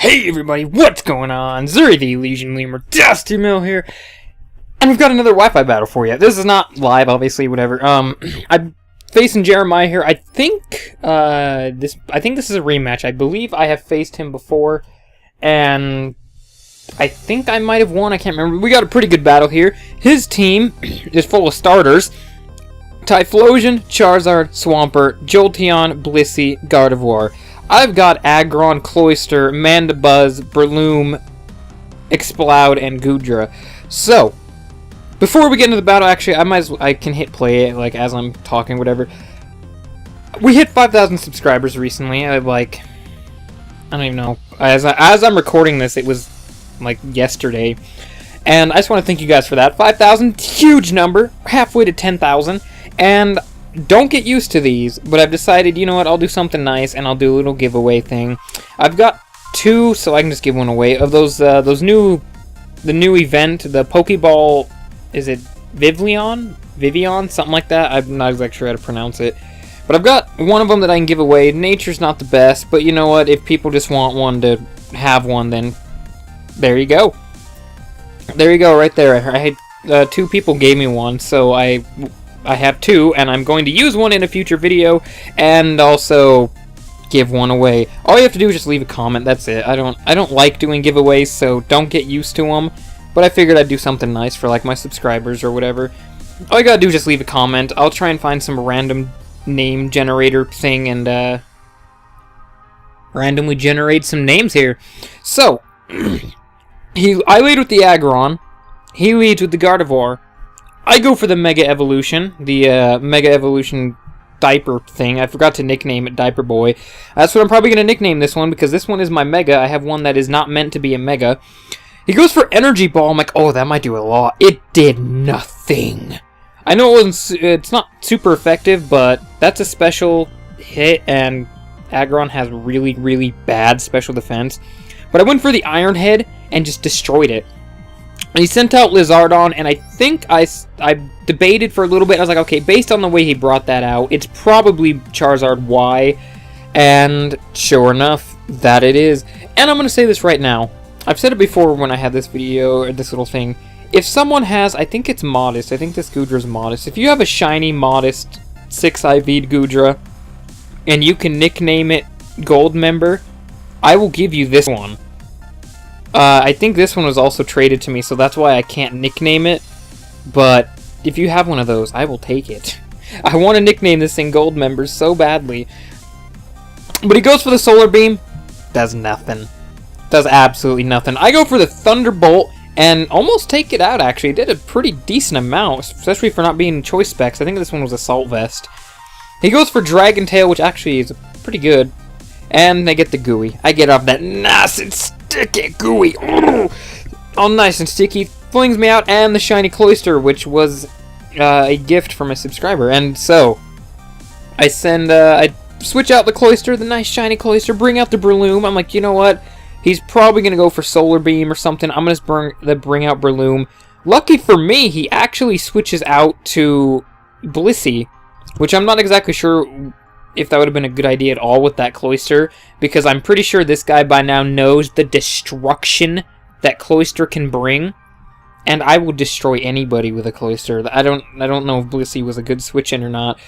Hey everybody, what's going on? Zuri the Legion Lemur, DustyMill here, and we've got another Wi-Fi battle for you. This is not live, obviously, whatever. I'm facing Jeremiah here. I think this is a rematch. I believe I have faced him before, and I think I might have won. I can't remember. We got a pretty good battle here. His team is full of starters: Typhlosion, Charizard, Swampert, Jolteon, Blissey, Gardevoir. I've got Aggron, Cloyster, Mandibuzz, Breloom, Exploud, and Goodra. So, before we get into the battle, actually, I can hit play it like as I'm talking, whatever. We hit 5,000 subscribers recently. I don't even know. As I'm recording this, it was like yesterday, and I just want to thank you guys for that. 5,000, huge number, halfway to 10,000, and don't get used to these, but I've decided, you know what, I'll do something nice, and I'll do a little giveaway thing. I've got two, so I can just give one away, of the new event, the Pokeball, is it Vivian, something like that? I'm not exactly sure how to pronounce it. But I've got one of them that I can give away. Nature's not the best, but you know what, if people just want one to have one, then there you go. There you go, right there. I had, two people gave me one, so I have two, and I'm going to use one in a future video, and also give one away. All you have to do is just leave a comment. That's it. I don't like doing giveaways, so don't get used to them. But I figured I'd do something nice for like my subscribers or whatever. All you gotta do is just leave a comment. I'll try and find some random name generator thing and randomly generate some names here. So I lead with the Aggron. He leads with the Gardevoir. I go for the Mega Evolution, the Mega Evolution diaper thing. I forgot to nickname it Diaper Boy. That's what I'm probably going to nickname this one, because this one is my Mega. I have one that is not meant to be a Mega. He goes for Energy Ball. I'm like, oh, that might do a lot. It did nothing. I know it's not super effective, but that's a special hit, and Aggron has really, really bad special defense. But I went for the Iron Head and just destroyed it. And he sent out Lizardon, and I think I debated for a little bit. I was like, okay, based on the way he brought that out, it's probably Charizard Y. And sure enough, that it is. And I'm going to say this right now. I've said it before when I had this video, or this little thing. If someone has, I think it's Modest. I think this Goodra's Modest. If you have a shiny Modest 6IV'd Goodra, and you can nickname it Gold Member, I will give you this one. I think this one was also traded to me, so that's why I can't nickname it. But if you have one of those, I will take it. I want to nickname this thing Gold Member so badly. But he goes for the Solar Beam. Does nothing. Does absolutely nothing. I go for the Thunderbolt and almost take it out, actually. It did a pretty decent amount, especially for not being choice specs. I think this one was Assault Vest. He goes for Dragon Tail, which actually is pretty good. And I get the Gooey. I get off that nice and sticky Gooey. All nice and sticky. Flings me out, and the shiny Cloyster, which was a gift from a subscriber. And so, I switch out the Cloyster, the nice shiny Cloyster, bring out the Breloom. I'm like, you know what? He's probably going to go for Solar Beam or something. I'm going to bring out Breloom. Lucky for me, he actually switches out to Blissey, which I'm not exactly sure if that would have been a good idea at all with that Cloyster, because I'm pretty sure this guy by now knows the destruction that Cloyster can bring, and I will destroy anybody with a Cloyster. I don't know if Blissey was a good switch in or not.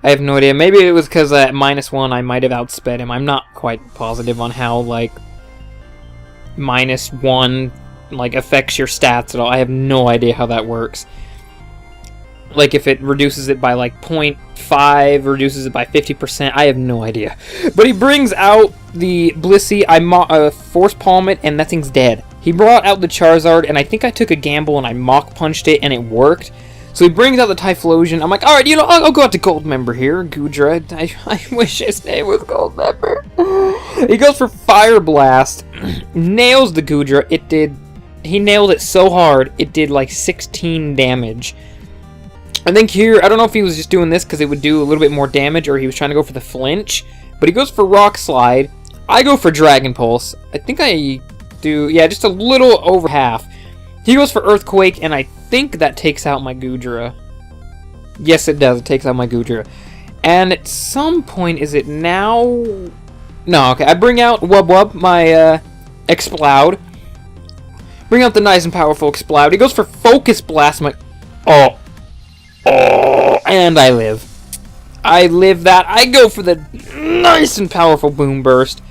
I have no idea. Maybe it was because at -1 I might have outsped him. I'm not quite positive on how like -1 like affects your stats at all. I have no idea how that works. Like, if it reduces it by, like, 0.5, reduces it by 50%, I have no idea. But he brings out the Blissey, I Force Palm it, and that thing's dead. He brought out the Charizard, and I think I took a gamble and I Mach Punched it, and it worked. So he brings out the Typhlosion. I'm like, alright, you know, I'll go out to Gold Member here, Goodra. I wish his name was Gold Member. He goes for Fire Blast, nails the Goodra. He nailed it so hard, it did, like, 16 damage. I think here, I don't know if he was just doing this because it would do a little bit more damage, or he was trying to go for the flinch, but he goes for Rock Slide. I go for Dragon Pulse. I think I do, yeah, just a little over half. He goes for Earthquake, and I think that takes out my Goodra. Yes, it does. It takes out my Goodra. And at some point, is it now? No, okay. I bring out Wub Wub, Explode. Bring out the nice and powerful Explode. He goes for Focus Blast. Oh. Oh. And I live. I live that. I go for the nice and powerful Boom Burst.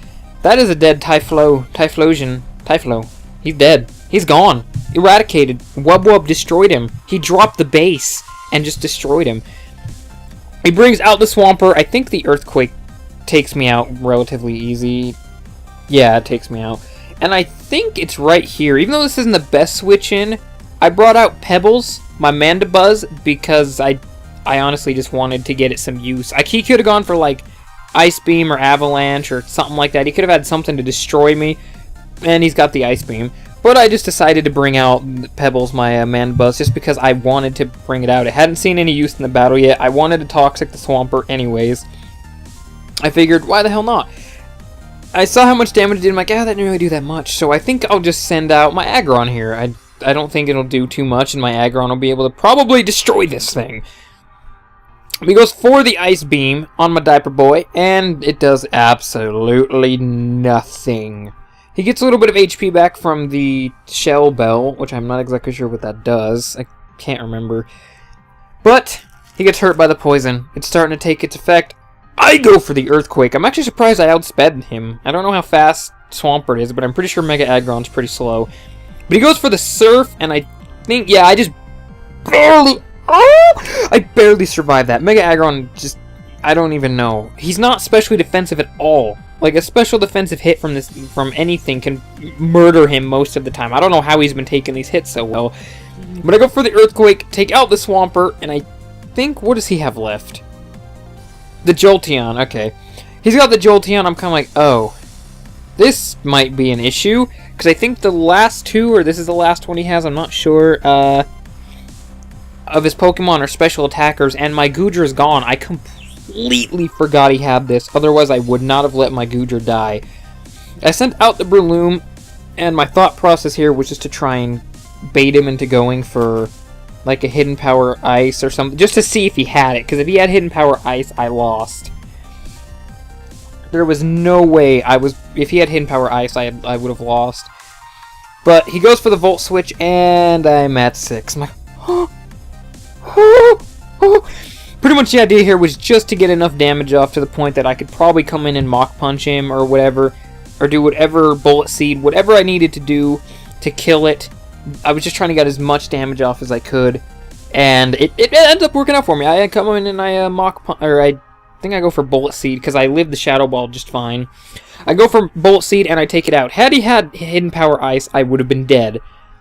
That is a dead Typhlosion. Typhlo. He's dead. He's gone. Eradicated. Wub Wub destroyed him. He dropped the base and just destroyed him. He brings out the Swampert. I think the Earthquake takes me out relatively easy. Yeah, it takes me out. And I think it's right here. Even though this isn't the best switch in, I brought out Pebbles, my Mandibuzz, because I honestly just wanted to get it some use. He could have gone for like Ice Beam or Avalanche or something like that. He could have had something to destroy me, and he's got the Ice Beam. But I just decided to bring out Pebbles, my Mandibuzz, just because I wanted to bring it out. It hadn't seen any use in the battle yet. I wanted to Toxic the Swampert anyways. I figured, why the hell not? I saw how much damage it did. I'm like, that didn't really do that much. So I think I'll just send out my Aggron here. I don't think it'll do too much, and my Aggron will be able to probably destroy this thing. He goes for the Ice Beam on my Diaper Boy, and it does absolutely nothing. He gets a little bit of HP back from the Shell Bell, which I'm not exactly sure what that does. I can't remember. But he gets hurt by the poison. It's starting to take its effect. I go for the Earthquake. I'm actually surprised I outsped him. I don't know how fast Swampert is, but I'm pretty sure Mega Aggron's pretty slow. But he goes for the Surf, and I think, yeah, I just barely... Oh! I barely survived that. Mega Aggron just... I don't even know. He's not specially defensive at all. Like, a special defensive hit from anything can murder him most of the time. I don't know how he's been taking these hits so well. But I go for the Earthquake, take out the Swampert, and I think... What does he have left? The Jolteon, okay. He's got the Jolteon, I'm kind of like, oh. This might be an issue, because I think the last two, or this is the last one he has, I'm not sure, of his Pokemon are special attackers, and my Goodra is gone. I completely forgot he had this, otherwise I would not have let my Goodra die. I sent out the Breloom, and my thought process here was just to try and bait him into going for... like a Hidden Power Ice or something, just to see if he had it, because if he had Hidden Power Ice, I lost. There was no way if he had Hidden Power Ice, I would have lost. But he goes for the Volt Switch, and I'm at 6. I'm like, Pretty much the idea here was just to get enough damage off to the point that I could probably come in and Mach Punch him or whatever, or do whatever Bullet Seed, whatever I needed to do to kill it. I was just trying to get as much damage off as I could, and it ended up working out for me. I come in and I I think I go for Bullet Seed because I lived the Shadow Ball just fine. I go for Bullet Seed and I take it out. Had he had Hidden Power Ice, I would have been dead.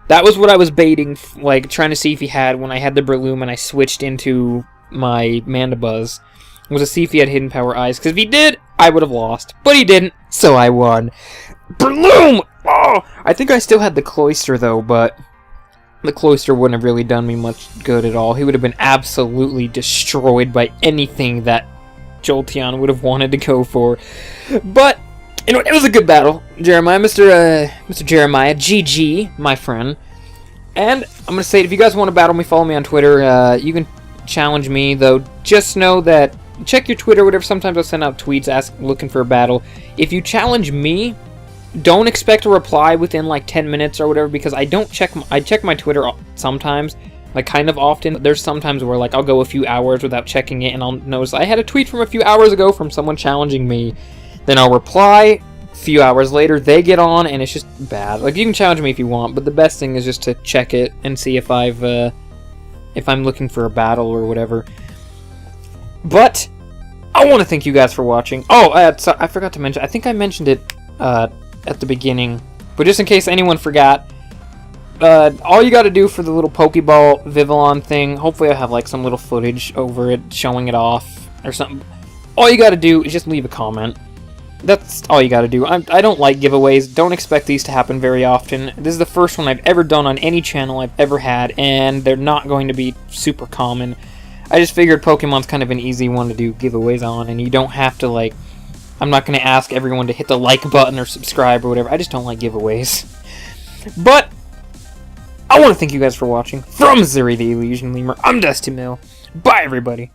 That was what I was baiting, like trying to see if he had when I had the Breloom and I switched into my Mandibuzz. Was to see if he had Hidden Power Ice, because if he did, I would have lost. But he didn't, so I won. Breloom! Oh, I think I still had the Cloyster, though, but the Cloyster wouldn't have really done me much good at all. He would have been absolutely destroyed by anything that Jolteon would have wanted to go for. But, you know, it was a good battle. Jeremiah, Mr. Jeremiah, GG, my friend. And I'm going to say, if you guys want to battle me, follow me on Twitter. You can challenge me, though. Just know that, check your Twitter, whatever. Sometimes I'll send out tweets looking for a battle. If you challenge me, don't expect a reply within like 10 minutes or whatever, because I check my Twitter sometimes, like kind of often. There's sometimes where like I'll go a few hours without checking it, and I'll notice I had a tweet from a few hours ago from someone challenging me. Then I'll reply. A few hours later, they get on, and it's just bad. Like, you can challenge me if you want, but the best thing is just to check it and see if if I'm looking for a battle or whatever. But I want to thank you guys for watching. Oh, I forgot to mention. I think I mentioned it at the beginning, but just in case anyone forgot, all you gotta do for the little Pokeball Vivillon thing, hopefully I have like some little footage over it showing it off or something. All you gotta do is just leave a comment. That's all you gotta do. I don't like giveaways. Don't expect these to happen very often. This is the first one I've ever done on any channel I've ever had, and they're not going to be super common. I just figured Pokemon's kind of an easy one to do giveaways on, and you don't have to like... I'm not going to ask everyone to hit the like button or subscribe or whatever. I just don't like giveaways. But I want to thank you guys for watching. From Zuri the Illusion Lemur, I'm DustyMill. Bye, everybody.